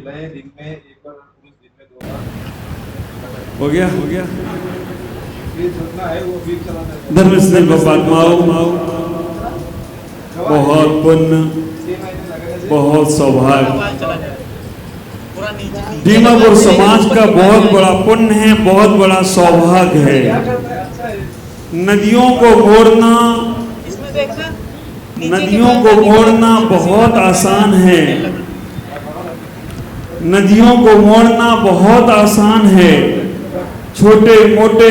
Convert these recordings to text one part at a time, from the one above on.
महिलाएं दिन में एक बार, पुरुष दिन में 2 बार। हो गया ये जितना है वो भी चलाना है। धर्मस्थल परमात्माओं, बहुत पुण्य, बहुत सौभाग्य। दीमापुर समाज का बहुत बड़ा पुण्य है, बहुत बड़ा सौभाग्य है। नदियों को मोड़ना बहुत आसान है। नदियों को मोड़ना बहुत आसान है। छोटे मोटे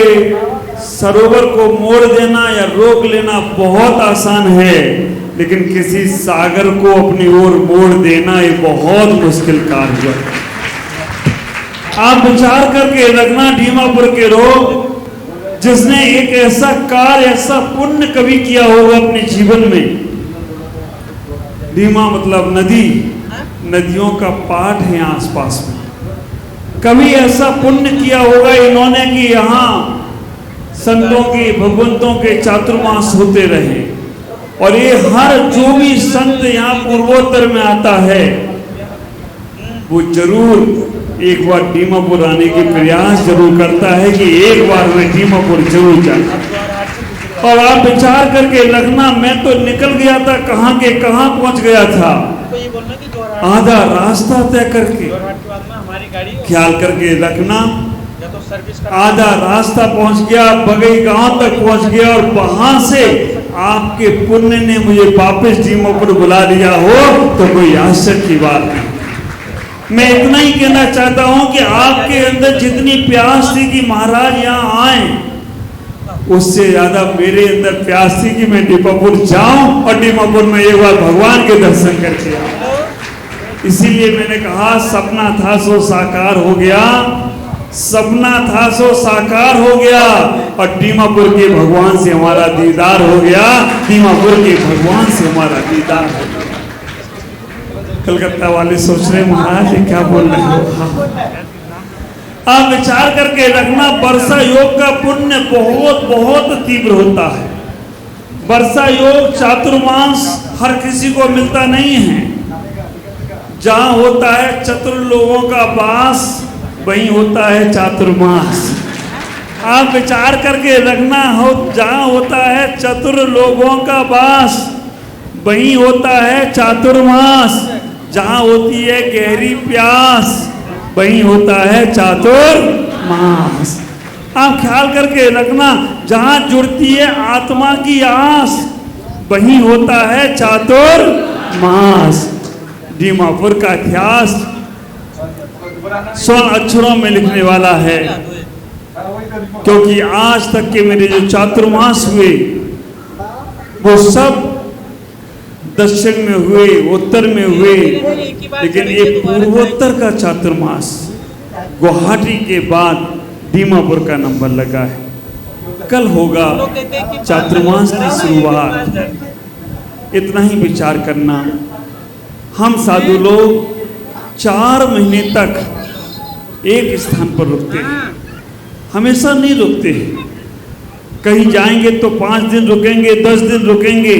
सरोवर को मोड़ देना या रोक लेना बहुत आसान है, लेकिन किसी सागर को अपनी ओर मोड़ देना ये बहुत मुश्किल कार्य है। आप विचार करके रखना, दीमापुर के लोग, जिसने एक ऐसा कार्य, ऐसा पुण्य कभी किया होगा अपने जीवन में। दीमा मतलब नदी, नदियों का पाठ है आसपास में। कभी ऐसा पुण्य किया होगा इन्होंने कि यहाँ संतों के, भगवंतों के चातुर्मास होते रहे, और ये हर जो भी संत यहाँ पूर्वोत्तर में आता है वो जरूर एक बार दीमापुर आने की प्रयास जरूर करता है कि एक बार मैं दीमापुर जरूर जाऊं। और आप विचार करके रखना, मैं तो निकल गया था, कहाँ के कहाँ पहुंच गया था, आधा रास्ता तय करके। ख्याल करके रखना, आधा रास्ता पहुंच गया, बगई गांव तक पहुंच गया, और वहां से आपके पुण्य ने मुझे वापस दीमापुर बुला लिया हो तो कोई आश्चर्य की बात नहीं। मैं इतना ही कहना चाहता हूं कि आपके अंदर जितनी प्यास थी कि महाराज यहाँ आए, उससे ज्यादा मेरे अंदर प्यास थी कि मैं दीमापुर जाऊं और दीमापुर में एक बार भगवान के दर्शन करके आऊं। इसीलिए मैंने कहा सपना था सो साकार हो गया, सपना था सो साकार हो गया, और दीमापुर के भगवान से हमारा दीदार हो गया, दीमापुर के भगवान से हमारा दीदार हो गया। कलकत्ता वाले सोच रहे महाराज ये क्या बोल रहे हो। आप विचार करके रखना, वर्षा योग का पुण्य बहुत बहुत तीव्र होता है। वर्षा योग चातुर्मास हर किसी को मिलता नहीं है। जहां होता है चतुर लोगों का वास, वहीं होता है चातुर्मास। आप विचार करके रखना, हो जहां होता है चतुर लोगों का वास, वहीं होता है चातुर्मास। जहां होती है गहरी प्यास, वहीं होता है चातुर्मास। आप ख्याल करके रखना, जहां जुड़ती है आत्मा की आस, वहीं होता है चातुर्मास। दीमापुर का इतिहास स्वर्ण अक्षरों में लिखने वाला है, क्योंकि आज तक के मेरे जो चातुर्मास हुए वो सब दक्षिण में हुए, उत्तर में हुए, लेकिन ये पूर्वोत्तर का चातुर्मास गुवाहाटी के बाद दीमापुर का नंबर लगा है। कल होगा चातुर्मास की शुरुआत। इतना ही विचार करना, हम साधु लोग 4 महीने तक एक स्थान पर रुकते हैं, हमेशा नहीं रुकते हैं। कहीं जाएंगे तो 5 दिन रुकेंगे, 10 दिन रुकेंगे,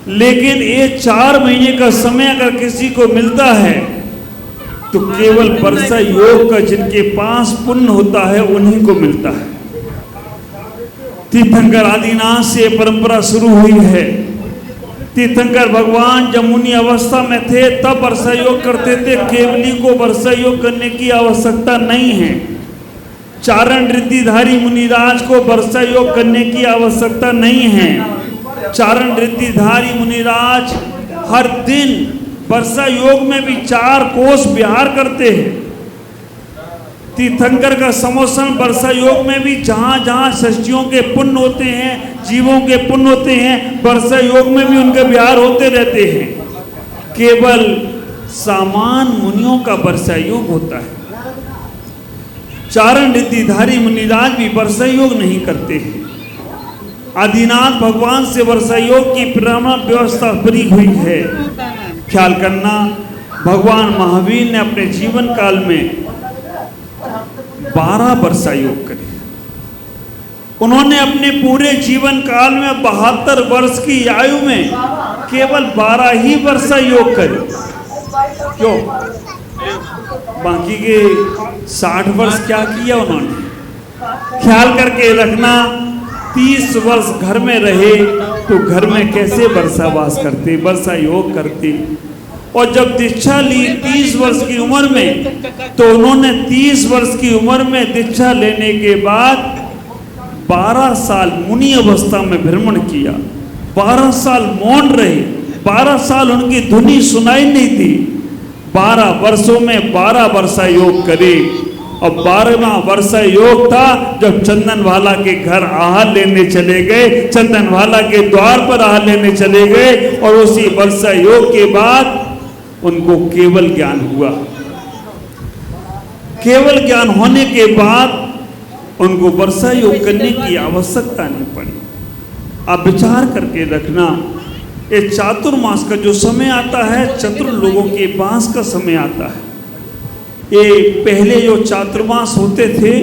लेकिन ये 4 महीने का समय अगर किसी को मिलता है तो केवल वर्षा योग का जिनके पास पुण्य होता है उन्हीं को मिलता है। तीर्थंकर आदिनाथ से परंपरा शुरू हुई है। तीर्थंकर भगवान जब मुनि अवस्था में थे तब वर्षा योग करते थे। केवली को वर्षा योग करने की आवश्यकता नहीं है। चारण रिद्धिधारी मुनिराज को वर्षा योग करने की आवश्यकता नहीं है। चारण रिद्धिधारी मुनिराज हर दिन वर्षा योग में भी 4 कोस विहार करते हैं। तीर्थंकर का समोसन वर्षा योग में भी जहाँ जहाँ षष्ठियों के पुण्य होते हैं, जीवों के पुण्य होते हैं, वर्षा योग में भी उनके विहार होते रहते हैं। केवल सामान्य मुनियों का वर्षा योग होता है। चारण रिद्धिधारी मुनिराज भी वर्षा योग नहीं करते हैं। आदिनाथ भगवान से वर्षा योग की प्रारंभ व्यवस्था बनी हुई है। ख्याल करना, भगवान महावीर ने अपने जीवन काल में 12 वर्षा योग करे। उन्होंने अपने पूरे जीवन काल में 72 वर्ष की आयु में केवल 12 ही वर्षा योग करे। क्यों? बाकी के 60 वर्ष क्या किया उन्होंने? ख्याल करके रखना, 30 वर्ष घर में रहे तो घर में कैसे वर्षावास करते, वर्षा योग करते। और जब दीक्षा ली 30 वर्ष की उम्र में, तो उन्होंने 30 वर्ष की उम्र में दीक्षा लेने के बाद 12 साल मुनि अवस्था में भ्रमण किया, 12 साल मौन रहे, 12 साल उनकी ध्वनि सुनाई नहीं थी। 12 वर्षों में 12 वर्षा योग करे, और 12वां वर्षा योग था जब चंदनवाला के घर आहार लेने चले गए, चंदनवाला के द्वार पर आहार लेने चले गए, और उसी वर्षा योग के बाद उनको केवल ज्ञान हुआ। केवल ज्ञान होने के बाद उनको वर्षा योग करने की आवश्यकता नहीं पड़ी। आप विचार करके रखना, ये चातुर्मास का जो समय आता है, चतुर लोगों के पास का समय आता है। ये पहले जो चातुर्मास होते थे,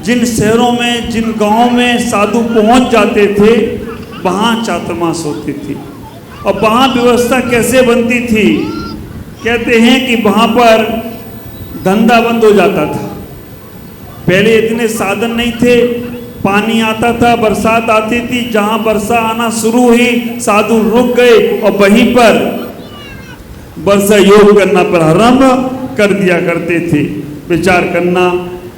जिन शहरों में, जिन गांवों में साधु पहुंच जाते थे, वहाँ चातुर्मास होते थे। और वहाँ व्यवस्था कैसे बनती थी? कहते हैं कि वहाँ पर धंधा बंद हो जाता था। पहले इतने साधन नहीं थे, पानी आता था, बरसात आती थी, जहाँ वर्षा आना शुरू हुई साधु रुक गए और वहीं पर वर्षा योग करना प्रारंभ कर दिया करते थे। विचार करना,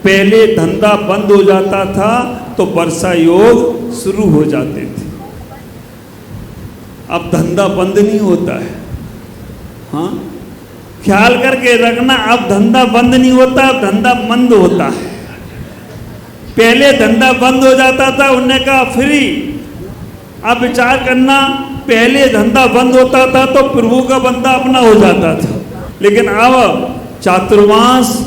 पहले धंधा बंद हो जाता था तो वर्षा योग शुरू हो जाते थे। अब धंधा बंद नहीं होता है। हाँ, ख्याल करके रखना, अब धंधा बंद नहीं होता, अब धंधा मंद होता है। पहले धंधा बंद हो जाता था, उन्होंने कहा फ्री। अब विचार करना, पहले धंधा बंद होता था तो प्रभु का बंदा अपना हो जाता था, लेकिन अब चातुर्मास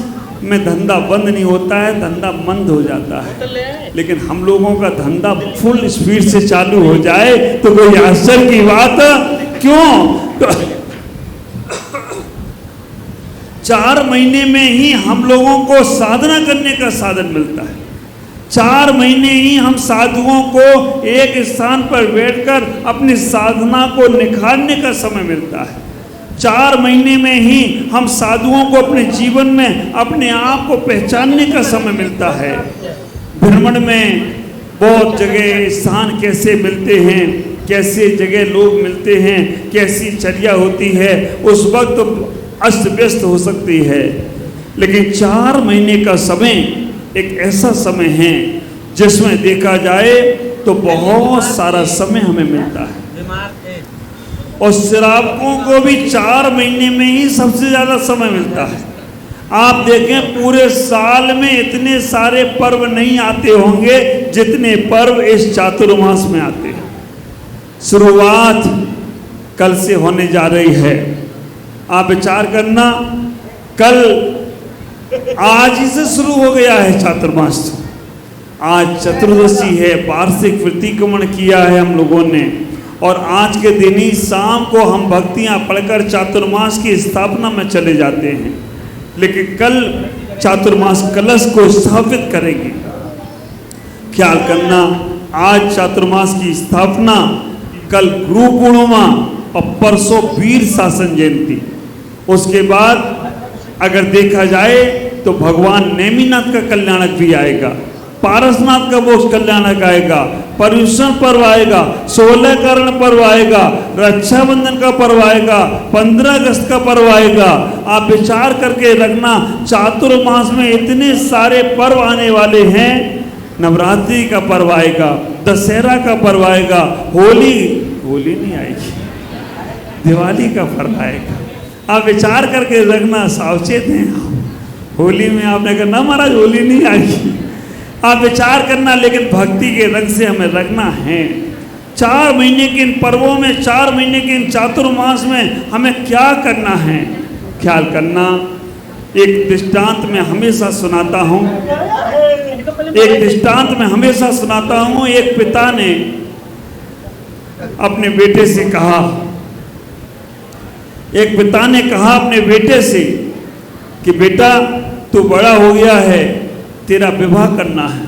में धंधा बंद नहीं होता है, धंधा मंद हो जाता है। लेकिन हम लोगों का धंधा फुल स्पीड से चालू हो जाए तो कोई आश्चर्य की बात क्यों? तो 4 महीने में ही हम लोगों को साधना करने का साधन मिलता है। 4 महीने ही हम साधुओं को एक स्थान पर बैठकर अपनी साधना को निखारने का समय मिलता है। 4 महीने में ही हम साधुओं को अपने जीवन में अपने आप को पहचानने का समय मिलता है। भ्रमण में बहुत जगह स्थान कैसे मिलते हैं, कैसे जगह लोग मिलते हैं, कैसी चर्या होती है, उस वक्त अस्त व्यस्त हो सकती है। लेकिन 4 महीने का समय एक ऐसा समय है जिसमें देखा जाए तो बहुत सारा समय हमें मिलता है। और श्रावकों को भी 4 महीने में ही सबसे ज़्यादा समय मिलता है। आप देखें, पूरे साल में इतने सारे पर्व नहीं आते होंगे जितने पर्व इस चातुर्मास में आते हैं। शुरुआत कल से होने जा रही है। आप विचार करना, कल आज ही से शुरू हो गया है चातुर्मास। आज चतुर्दशी है, वार्षिक प्रतिक्रमण किया है हम लोगों ने, और आज के दिन ही शाम को हम भक्तियां पढ़कर चातुर्मास की स्थापना में चले जाते हैं। लेकिन कल चातुर्मास कलश को स्थापित करेंगे। ख्याल करना, आज चातुर्मास की स्थापना, कल गुरु पूर्णिमा और परसों वीर शासन जयंती। उसके बाद अगर देखा जाए तो भगवान नेमिनाथ का कल्याणक भी आएगा, पारसनाथ का मोक्ष कल्याणक आएगा, पर्युषण पर्व आएगा, 16 कर्ण पर्व आएगा, रक्षाबंधन का पर्व आएगा, 15 अगस्त का पर्व आएगा। आप विचार करके रखना, चातुर्मास में इतने सारे पर्व आने वाले हैं। नवरात्रि का पर्व आएगा, दशहरा का पर्व आएगा, होली नहीं आएगी, दिवाली का पर्व आएगा। आप विचार करके रखना, सावचेत हैं आप। होली में आपने कहा ना महाराज होली नहीं आएगी, आप विचार करना। लेकिन भक्ति के रंग से हमें रखना है। 4 महीने के इन पर्वों में, 4 महीने के इन चातुर्मास में हमें क्या करना है? ख्याल करना, एक दृष्टांत में हमेशा सुनाता हूँ, एक दृष्टांत में हमेशा सुनाता हूँ। एक पिता ने अपने बेटे से कहा, एक पिता ने कहा अपने बेटे से कि बेटा तू बड़ा हो गया है, तेरा विवाह करना है।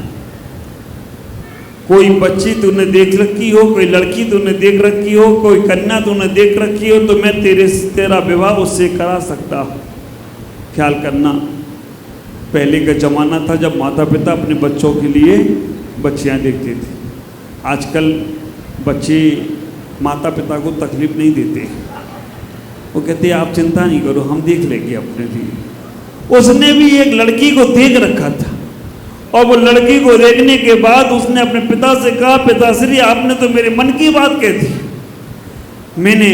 कोई बच्ची तूने देख रखी हो, कोई लड़की तूने देख रखी हो, कोई कन्या तूने देख रखी हो, तो मैं तेरा विवाह उससे करा सकता हूँ। ख्याल करना, पहले का ज़माना था जब माता पिता अपने बच्चों के लिए बच्चियाँ देखते थे। आजकल बच्चे माता पिता को तकलीफ़ नहीं देते, वो कहते आप चिंता नहीं करो, हम देख लेंगे अपने लिए। उसने भी एक लड़की को देख रखा था और वो लड़की को देखने के बाद उसने अपने पिता से कहा, पिताश्री आपने तो मेरे मन की बात कह दी, मैंने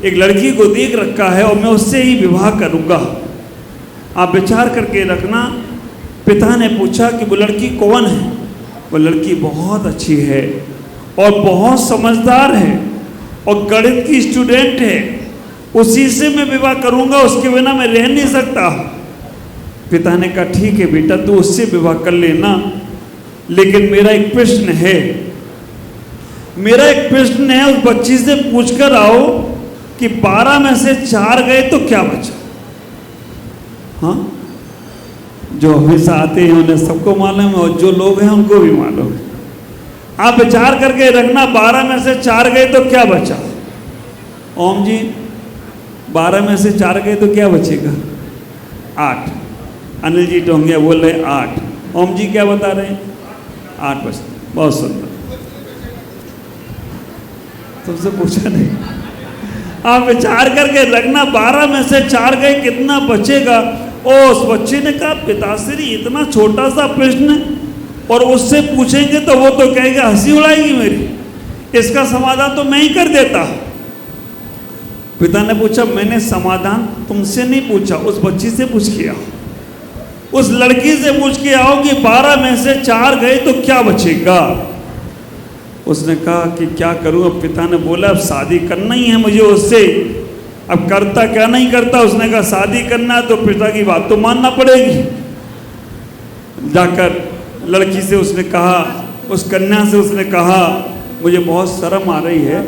एक लड़की को देख रखा है और मैं उससे ही विवाह करूँगा, आप विचार करके रखना। पिता ने पूछा कि वो लड़की कौन है? वो लड़की बहुत अच्छी है और बहुत समझदार है और गणित की स्टूडेंट है, उसी से मैं विवाह करूँगा, उसके बिना मैं रह नहीं सकता। पिता ने कहा ठीक है बेटा, तू उससे विवाह कर लेना, लेकिन मेरा एक प्रश्न है, उस बच्ची से पूछ कर आओ कि 12 में से 4 गए तो क्या बचा? हाँ, जो हमेशा आते हैं उन्हें सबको मालूम है और जो लोग हैं उनको भी मालूम है। आप विचार करके रखना, 12 में से 4 गए तो क्या बचा? ओम जी, 12 में से 4 गए तो क्या बचेगा? 8। अनिल जी टोंगिया बोल रहे 8। ओम जी क्या बता रहे हैं? 8 बचते। बहुत सुंदर, तुमसे पूछा नहीं। आप विचार करके रखना, 12 में से 4 गए कितना बचेगा? और उस बच्चे ने कहा पिताश्री इतना छोटा सा प्रश्न और उससे पूछेंगे तो वो तो कहेगा, हंसी उड़ाएगी मेरी, इसका समाधान तो मैं ही कर देता। पिता ने पूछा मैंने समाधान तुमसे नहीं पूछा, उस बच्ची से पूछ के आओ, उस लड़की से पूछ के आओ कि 12 में से 4 गए तो क्या बचेगा? उसने कहा कि क्या करूं? अब पिता ने बोला अब शादी करना ही है मुझे उससे, अब करता क्या नहीं करता। उसने कहा शादी करना है तो पिता की बात तो मानना पड़ेगी। जाकर लड़की से उसने कहा, उस कन्या से उसने कहा मुझे बहुत शर्म आ रही है,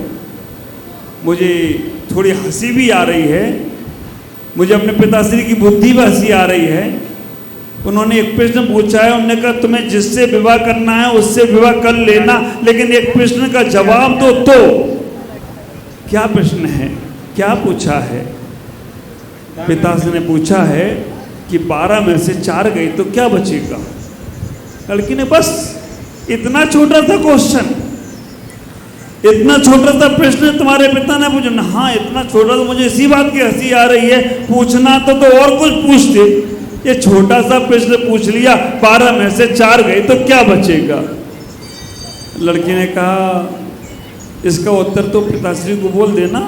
मुझे थोड़ी हंसी भी आ रही है, मुझे अपने पिताश्री की बुद्धि भी हंसी आ रही है। उन्होंने एक प्रश्न पूछा है, उन्होंने कहा तुम्हें जिससे विवाह करना है उससे विवाह कर लेना, लेकिन एक प्रश्न का जवाब दो। तो क्या प्रश्न है, क्या पूछा है? पिताश्री ने पूछा है कि 12 में से 4 गए तो क्या बचेगा? लड़की ने बस इतना छोटा सा क्वेश्चन, इतना छोटा सा प्रश्न तुम्हारे पिता ने पूछा ना? हाँ इतना छोटा, तो मुझे इसी बात की हंसी आ रही है, पूछना तो और कुछ पूछते, ये छोटा सा प्रश्न पूछ लिया, 12 में से 4 गए तो क्या बचेगा? लड़की ने कहा इसका उत्तर तो पिताश्री को बोल देना।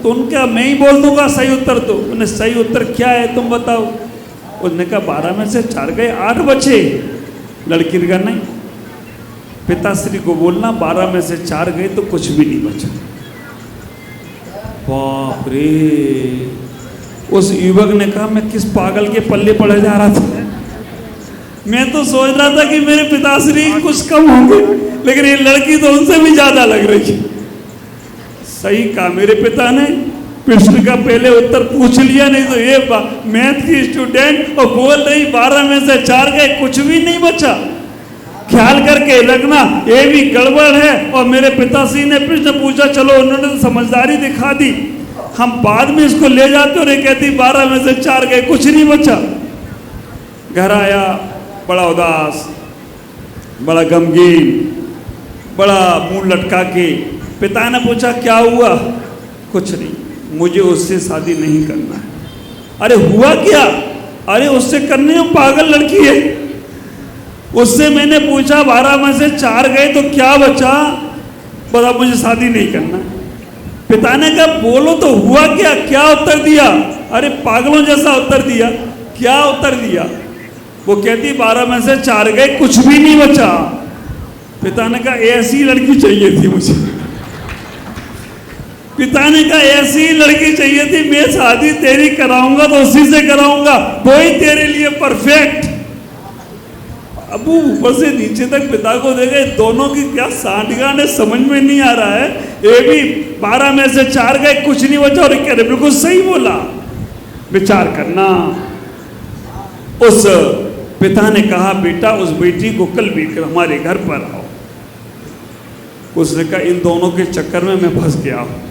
तुम क्या मैं ही बोल दूंगा सही उत्तर? तो उन्हें सही उत्तर क्या है तुम बताओ। उसने कहा 12 में से 4 गए 8 बचे। लड़की ने कहा नहीं, पिताश्री को बोलना 12 में से 4 गए तो कुछ भी नहीं बचा। बाप रे! उस युवक ने कहा मैं किस पागल के पल्ले पड़े जा रहा था, मैं तो सोच रहा था कि मेरे पिताश्री कुछ कम होंगे, लेकिन ये लड़की तो उनसे भी ज्यादा लग रही है। सही कहा, मेरे पिता ने प्रश्न का पहले उत्तर पूछ लिया, नहीं तो ये मैथ की स्टूडेंट और बोल रही 12 में से 4 गए कुछ भी नहीं बचा। ख्याल करके रखना, ये भी गड़बड़ है। और मेरे पिताश्री ने प्रश्न पूछा, चलो उन्होंने तो समझदारी दिखा दी, हम बाद में इसको ले जाते और ये कहती 12 में से 4 गए कुछ नहीं बचा। घर आया बड़ा उदास, बड़ा गमगीन, बड़ा मुंह लटका के। पिता ने पूछा क्या हुआ? कुछ नहीं, मुझे उससे शादी नहीं करना है। अरे हुआ क्या? अरे उससे करने में पागल लड़की है, उससे मैंने पूछा 12 में से 4 गए तो क्या बचा, बता मुझे शादी नहीं करना। पिता ने कहा बोलो तो हुआ क्या? क्या उत्तर दिया? अरे पागलों जैसा उत्तर दिया। क्या उत्तर दिया? वो कहती 12 में से 4 गए कुछ भी नहीं बचा। पिता ने कहा ऐसी लड़की चाहिए थी मुझे। पिता ने कहा ऐसी लड़की चाहिए थी, मैं शादी तेरी कराऊंगा तो उसी से कराऊंगा, वही तेरे लिए परफेक्ट। अब वो ऊपर से नीचे तक पिता को देखे, दोनों की क्या सांठगांठ है समझ में नहीं आ रहा है। ये भी 12 में से 4 गए कुछ नहीं बचा और कह रहे बिल्कुल सही बोला। विचार करना। उस पिता ने कहा बेटा उस बेटी को कल लेकर हमारे घर पर आओ। उसने कहा इन दोनों के चक्कर में मैं फंस गया हूं।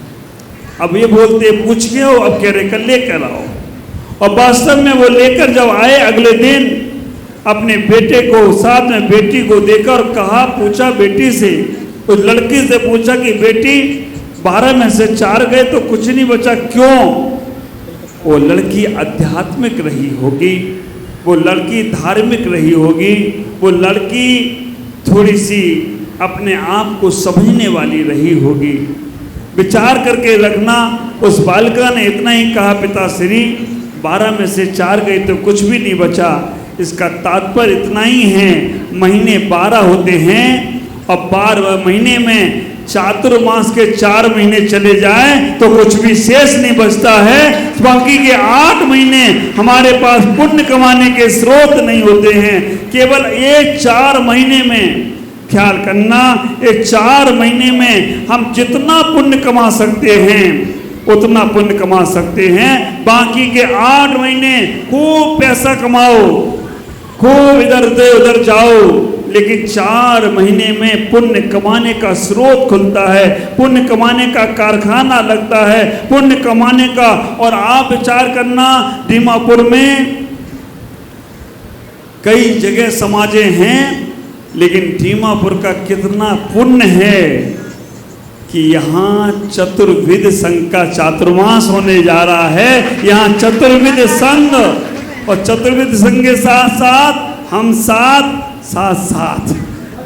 अब ये बोलते पूछ के हो, अब कह रहे कल लेकर आओ। और वास्तव में वो लेकर जब आए अगले दिन अपने बेटे को, साथ में बेटी को देखकर कहा, पूछा बेटी से, उस लड़की से पूछा कि बेटी 12 में से 4 गए तो कुछ नहीं बचा, क्यों? वो लड़की आध्यात्मिक रही होगी, वो लड़की धार्मिक रही होगी, वो लड़की थोड़ी सी अपने आप को समझने वाली रही होगी। विचार करके रखना, उस बालिका ने इतना ही कहा, पिताश्री 12 में से 4 गए तो कुछ भी नहीं बचा। इसका तात्पर्य इतना ही है, महीने 12 होते हैं और 12 महीने में चातुर्मास के 4 महीने चले जाए तो कुछ भी शेष नहीं बचता है। बाकी के 8 महीने हमारे पास पुण्य कमाने के स्रोत नहीं होते हैं। केवल ये 4 महीने में, ख्याल करना, ये 4 महीने में हम जितना पुण्य कमा सकते हैं उतना पुण्य कमा सकते हैं। बाकी के 8 महीने खूब पैसा कमाओ, खूब इधर से उधर जाओ, लेकिन 4 महीने में पुण्य कमाने का स्रोत खुलता है, पुण्य कमाने का कारखाना लगता है, पुण्य कमाने का। और आप विचार करना, दीमापुर में कई जगह समाजें हैं, लेकिन दीमापुर का कितना पुण्य है कि यहाँ चतुर्विध संघ का चातुर्मास होने जा रहा है। यहाँ चतुर्विध संघ, और चतुर्विध संघ के साथ साथ हम साथ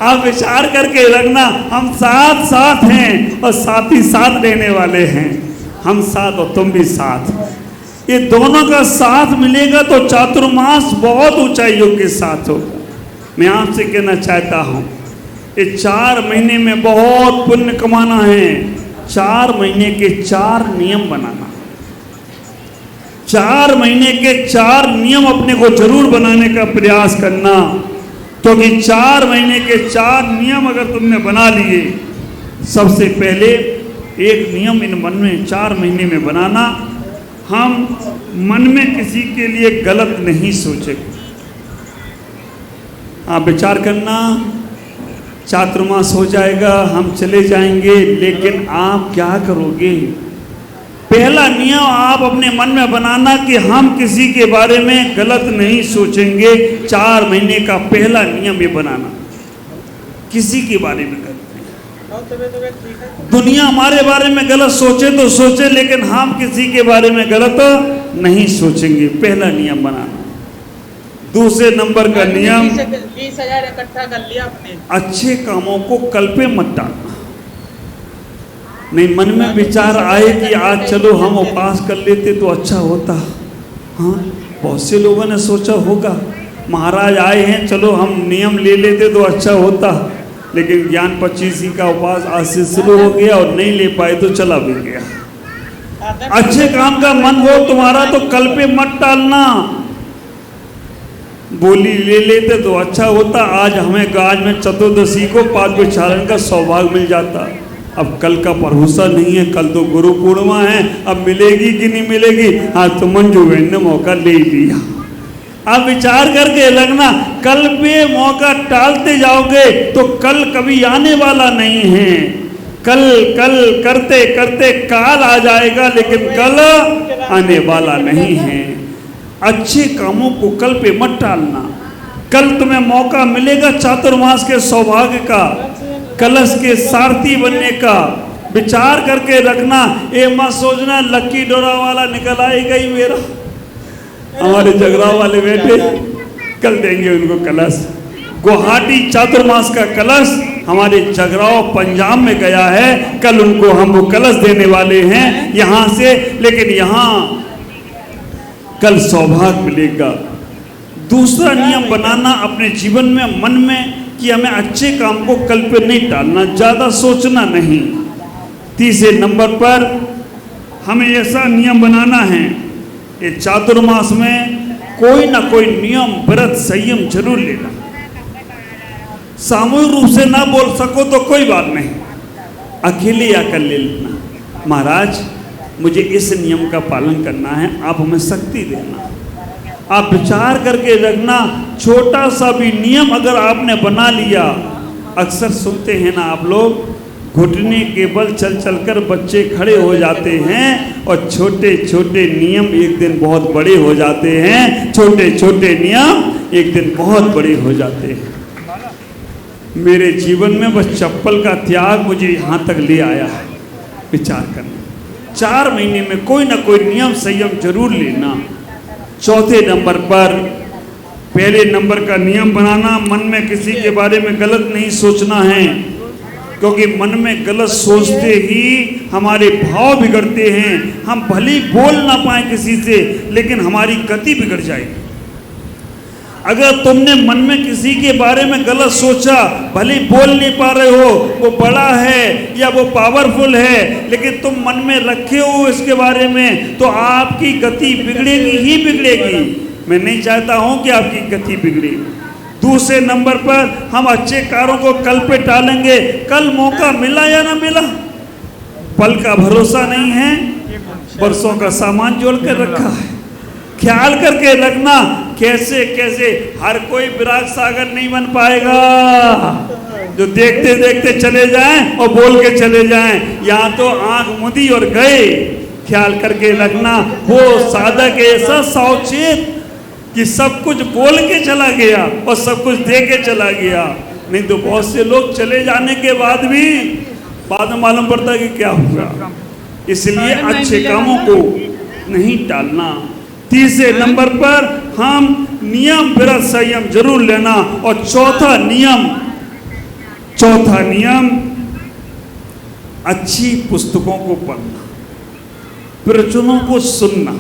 आप विचार करके रखना, हम साथ हैं और साथ ही साथ रहने वाले हैं। हम साथ और तुम भी साथ, ये दोनों का साथ मिलेगा तो चातुर्मास बहुत ऊंचाइयों के साथ होगा। मैं आपसे कहना चाहता हूँ, ये 4 महीने में बहुत पुण्य कमाना है। 4 महीने के 4 नियम बनाना, 4 महीने के 4 नियम अपने को जरूर बनाने का प्रयास करना, क्योंकि 4 महीने के 4 नियम अगर तुमने बना लिए, सबसे पहले एक नियम इन मन में 4 महीने में बनाना, हम मन में किसी के लिए गलत नहीं सोचेंगे। आप विचार करना, चातुर्मास हो जाएगा, हम चले जाएंगे, लेकिन आप क्या करोगे? पहला नियम आप अपने मन में बनाना कि हम किसी के बारे में गलत नहीं सोचेंगे। 4 महीने का पहला नियम ये बनाना, किसी के बारे में गलत नहीं। दुनिया हमारे बारे में गलत सोचे तो सोचे, लेकिन हम किसी के बारे में गलत नहीं सोचेंगे। पहला नियम बनाना। दूसरे नंबर का नियम, 20,000 इकट्ठा कर लिया अपने, अच्छे कामों को कल पे मत डालना। नहीं, मन में विचार आए कि आज चलो हम उपवास कर लेते तो अच्छा होता। हाँ, बहुत से लोगों ने सोचा होगा, महाराज आए हैं, चलो हम नियम ले लेते तो अच्छा होता। लेकिन ज्ञान 25 का उपवास आज से शुरू हो गया और नहीं ले पाए तो चला भी गया। अच्छे काम का मन हो तुम्हारा तो कल पे मत डालना। बोली ले लेते तो अच्छा होता, आज में चतुर्दशी को पाद विचारण का सौभाग्य मिल जाता। अब कल का भरोसा नहीं है, कल तो गुरु पूर्णिमा है, अब मिलेगी कि नहीं मिलेगी। आज तो मंजू बहन ने मौका ले लिया। आप विचार करके लगना, कल पे मौका टालते जाओगे तो कल कभी आने वाला नहीं है। कल कल करते करते काल आ जाएगा, लेकिन कल आने वाला नहीं है। अच्छे कामों को कल पे मत टालना। कल तुम्हें मौका मिलेगा चातुर्मास के सौभाग्य का, कलश के सारथी बनने का। विचार करके रखना, ये मत सोचना लक्की डोरा वाला निकल आएगा ही मेरा। हमारे जगराव वाले बेटे कल देंगे उनको कलश। गुवाहाटी चातुर्मास का कलश हमारे जगराव पंजाब में गया है, कल उनको हम वो कलश देने वाले हैं यहाँ से। लेकिन यहाँ कल सौभाग्य मिलेगा। दूसरा नियम बनाना अपने जीवन में, मन में, कि हमें अच्छे काम को कल पे नहीं टालना, ज़्यादा सोचना नहीं। तीसरे नंबर पर हमें ऐसा नियम बनाना है, ये चातुर्मास में कोई ना कोई नियम, व्रत, संयम जरूर लेना। सामूहिक रूप से ना बोल सको तो कोई बात नहीं, अकेले आकर ले लेना। महाराज मुझे इस नियम का पालन करना है, आप हमें शक्ति देना। आप विचार करके रखना, छोटा सा भी नियम अगर आपने बना लिया, अक्सर सुनते हैं ना आप लोग, घुटने के बल चल चलकर बच्चे खड़े हो जाते हैं और छोटे छोटे नियम एक दिन बहुत बड़े हो जाते हैं। छोटे छोटे नियम एक दिन बहुत बड़े हो जाते हैं। मेरे जीवन में बस चप्पल का त्याग मुझे यहाँ तक ले आया है। विचार करना, 4 महीने में कोई ना कोई नियम संयम जरूर लेना। चौथे नंबर पर, पहले नंबर का नियम बनाना, मन में किसी के बारे में गलत नहीं सोचना है, क्योंकि मन में गलत सोचते ही हमारे भाव बिगड़ते हैं। हम भले ही बोल ना पाए किसी से, लेकिन हमारी गति बिगड़ जाएगी। अगर तुमने मन में किसी के बारे में गलत सोचा, भले ही बोल नहीं पा रहे हो, वो बड़ा है या वो पावरफुल है, लेकिन तुम मन में रखे हो इसके बारे में, तो आपकी गति बिगड़ेगी ही बिगड़ेगी। मैं नहीं चाहता हूं कि आपकी गति बिगड़े। दूसरे नंबर पर, हम अच्छे कार्यों को कल पे टालेंगे। कल मौका मिला या ना मिला, पल का भरोसा नहीं है, बरसों का सामान जोड़ कर रखा है। ख्याल करके रखना, कैसे कैसे हर कोई विराग सागर नहीं बन पाएगा जो देखते देखते चले जाएं और बोल के चले जाएं। यहाँ तो आंख मुदी और गए। ख्याल करके रखना, वो साधक ऐसा सावचेत कि सब कुछ बोल के चला गया और सब कुछ दे के चला गया। नहीं तो बहुत से लोग चले जाने के बाद भी बाद में मालूम पड़ता है कि क्या हुआ। इसलिए अच्छे कामों को नहीं टालना। तीसरे नंबर पर, हम नियम विरत संयम जरूर लेना। और चौथा नियम अच्छी पुस्तकों को पढ़ना, प्रवचनों को सुनना।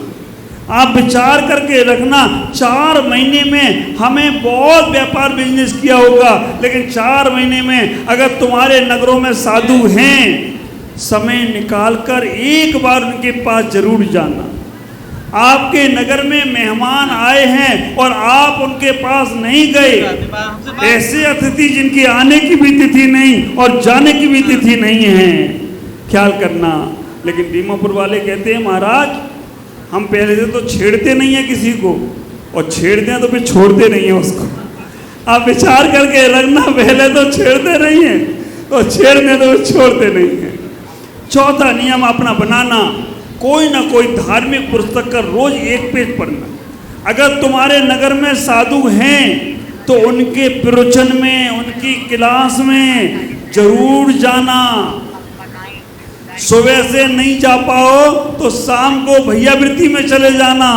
आप विचार करके रखना, 4 महीने में हमें बहुत व्यापार बिजनेस किया होगा, लेकिन 4 महीने में अगर तुम्हारे नगरों में साधु हैं, समय निकालकर एक बार उनके पास जरूर जाना। आपके नगर में मेहमान आए हैं और आप उनके पास नहीं गए, ऐसे अतिथि जिनकी आने की भी तिथि नहीं और जाने की भी तिथि नहीं है, ख्याल करना। लेकिन दीमापुर वाले कहते हैं, महाराज हम पहले से तो छेड़ते नहीं है किसी को, और छेड़ते हैं तो फिर छोड़ते नहीं है उसको। आप विचार करके रखना, पहले तो छेड़ते नहीं है और छेड़ते तो छोड़ते नहीं है। चौथा नियम अपना बनाना, कोई ना कोई धार्मिक पुस्तक का रोज 1 पेज पढ़ना। अगर तुम्हारे नगर में साधु हैं तो उनके प्रवचन में, उनकी क्लास में जरूर जाना। सुबह से नहीं जा पाओ तो शाम को भैयावृत्ति में चले जाना,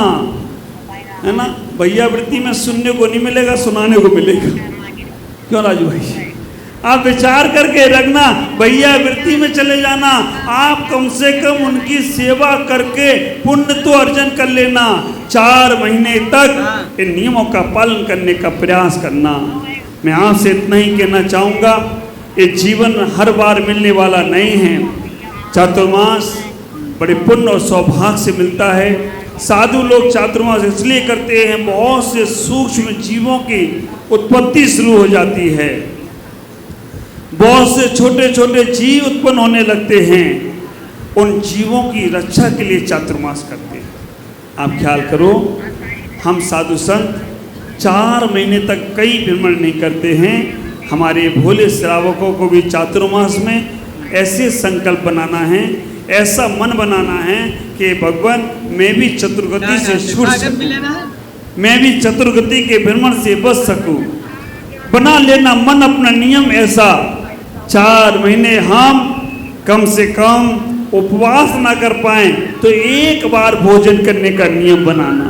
है ना। भैयावृत्ति में सुनने को नहीं मिलेगा, सुनाने को मिलेगा। क्यों राजू भाई, आप विचार करके रखना, भैयावृत्ति में चले जाना। आप कम से कम उनकी सेवा करके पुण्य तो अर्जन कर लेना। 4 महीने तक इन नियमों का पालन करने का प्रयास करना। मैं आपसे इतना ही कहना चाहूँगा, ये जीवन हर बार मिलने वाला नहीं है। चातुर्मास बड़े पुण्य और सौभाग्य से मिलता है। साधु लोग चातुर्मास इसलिए करते हैं, बहुत से सूक्ष्म जीवों की उत्पत्ति शुरू हो जाती है, बहुत से छोटे छोटे जीव उत्पन्न होने लगते हैं। उन जीवों की रक्षा के लिए चातुर्मास करते हैं। आप ख्याल करो, हम साधु संत 4 महीने तक कई भ्रमण नहीं करते हैं। हमारे भोले श्रावकों को भी चातुर्मास में ऐसे संकल्प बनाना है, ऐसा मन बनाना है कि भगवान मैं भी चतुर्गति से छूट सकूं, मैं भी चतुर्गति के भ्रमण से बच सकूं। बना लेना मन अपना नियम ऐसा। 4 महीने हम कम से कम उपवास ना कर पाए तो एक बार भोजन करने का नियम बनाना।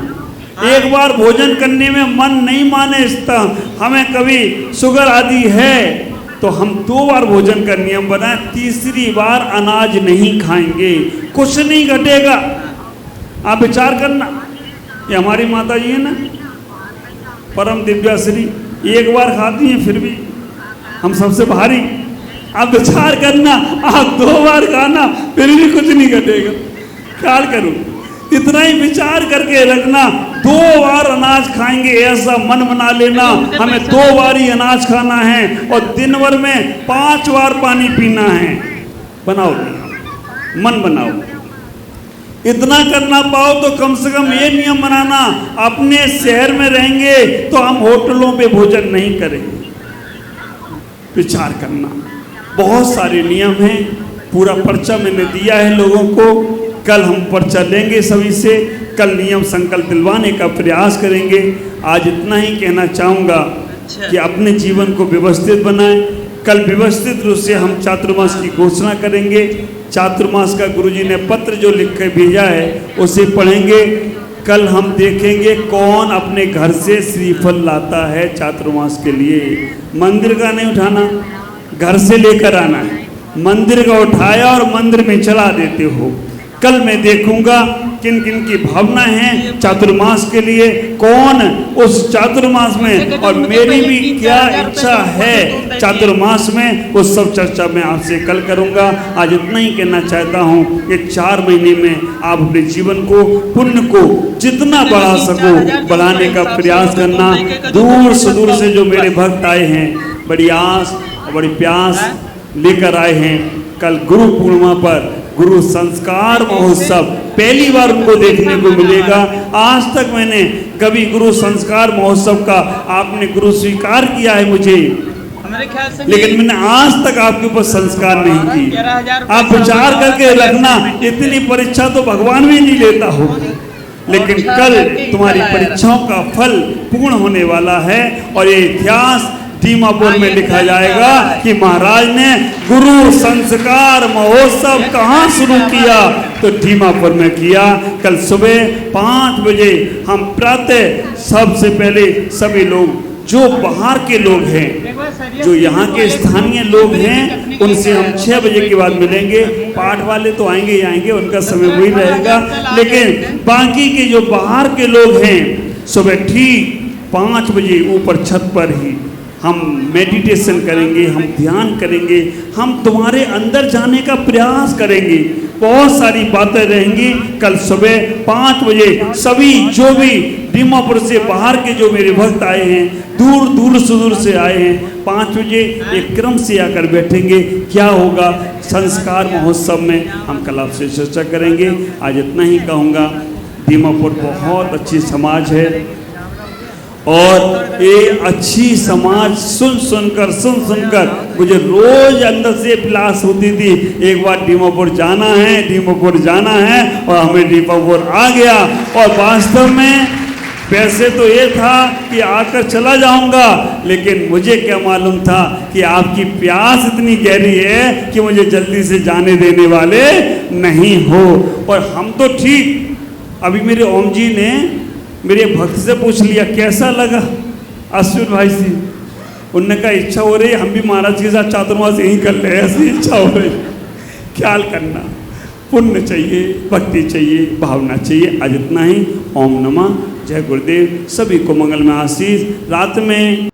एक बार भोजन करने में मन नहीं माने, इसका हमें कभी शुगर आदि है तो हम 2 बार भोजन का नियम बनाए। तीसरी बार अनाज नहीं खाएंगे, कुछ नहीं घटेगा। आप विचार करना, ये हमारी माता जी है ना, परम दिव्याश्री, एक बार खाती हैं फिर भी हम सबसे भारी। आप विचार करना, आप 2 बार खाना फिर भी कुछ नहीं घटेगा। ख्याल करो, इतना ही विचार करके रखना। 2 बार अनाज खाएंगे ऐसा मन बना लेना। हमें 2 बार ही अनाज खाना है और दिन भर में 5 बार पानी पीना है। बनाओ, मन बनाओ। इतना करना पाओ तो कम से कम ये नियम बनाना, अपने शहर में रहेंगे तो हम होटलों पे भोजन नहीं करेंगे। विचार करना, बहुत सारे नियम हैं, पूरा पर्चा मैंने दिया है लोगों को। कल हम पर्चा लेंगे सभी से, कल नियम संकल्प दिलवाने का प्रयास करेंगे। आज इतना ही कहना चाहूँगा कि अपने जीवन को व्यवस्थित बनाएं। कल व्यवस्थित रूप से हम चातुर्मास की घोषणा करेंगे। चातुर्मास का गुरुजी ने पत्र जो लिख कर भेजा है उसे पढ़ेंगे। कल हम देखेंगे कौन अपने घर से श्रीफल लाता है चातुर्मास के लिए। मंदिर का नहीं उठाना, घर से लेकर आना है। मंदिर का उठाया और मंदिर में चला देते हो। कल मैं देखूंगा किन किन की भावना है चातुर्मास के लिए, कौन उस चातुर्मास में, और मेरी भी क्या इच्छा है चातुर्मास में, वो सब चर्चा मैं आपसे कल करूंगा। आज इतना ही कहना चाहता हूँ कि 4 महीने में आप अपने जीवन को, पुण्य को जितना बढ़ा सको बढ़ाने का प्रयास करना। दूर सुदूर से जो मेरे भक्त आए हैं, बड़ी आस और बड़ी प्यास लेकर आए हैं। कल गुरु पूर्णिमा पर गुरु संस्कार महोत्सव पहली बार उनको देखने को मिलेगा। आज तक मैंने कभी गुरु संस्कार महोत्सव का आपने गुरु स्वीकार किया है मुझे, लेकिन मैंने आज तक आपके ऊपर संस्कार नहीं की। आप विचार करके रखना, इतनी परीक्षा तो भगवान भी नहीं लेता हो, लेकिन कल तुम्हारी परीक्षाओं का फल पूर्ण होने वाला है। और ये इतिहास दीमापुर में लिखा जाएगा कि महाराज ने गुरु संस्कार महोत्सव कहाँ शुरू किया, तो दीमापुर में किया। कल सुबह 5 बजे हम प्रातः सबसे पहले सभी लोग जो बाहर के लोग हैं, जो यहाँ के स्थानीय लोग हैं, उनसे हम 6 बजे के बाद मिलेंगे। पाठ वाले तो आएंगे ही आएंगे, उनका समय वही रहेगा, लेकिन बाकी के जो बाहर के लोग हैं सुबह ठीक 5 बजे ऊपर छत पर ही हम मेडिटेशन करेंगे, हम ध्यान करेंगे, हम तुम्हारे अंदर जाने का प्रयास करेंगे। बहुत सारी बातें रहेंगी। कल सुबह 5 बजे सभी जो भी दीमापुर से बाहर के जो मेरे भक्त आए हैं, दूर दूर सुदूर से आए हैं, 5 बजे एक क्रम से आकर बैठेंगे। क्या होगा संस्कार महोत्सव में हम कल आपसे चर्चा करेंगे। आज इतना ही कहूँगा। दीमापुर बहुत अच्छी समाज है और ये अच्छी समाज सुन सुनकर मुझे रोज अंदर से प्यास होती थी, एक बार दीमापुर जाना है, दीमापुर जाना है, और हमें दीमापुर आ गया। और वास्तव में वैसे तो ये था कि आकर चला जाऊंगा, लेकिन मुझे क्या मालूम था कि आपकी प्यास इतनी गहरी है कि मुझे जल्दी से जाने देने वाले नहीं हो। और हम तो ठीक, अभी मेरे ओम जी ने मेरे भक्त से पूछ लिया कैसा लगा अश्विन भाई से, उनने कहा इच्छा हो रही हम भी महाराज के साथ चातुर्मास यही कर ले, ऐसी इच्छा हो रही। ख्याल करना, पुण्य चाहिए, भक्ति चाहिए, भावना चाहिए। आज इतना ही। ओम नमः, जय गुरुदेव। सभी को मंगल में आशीष। रात में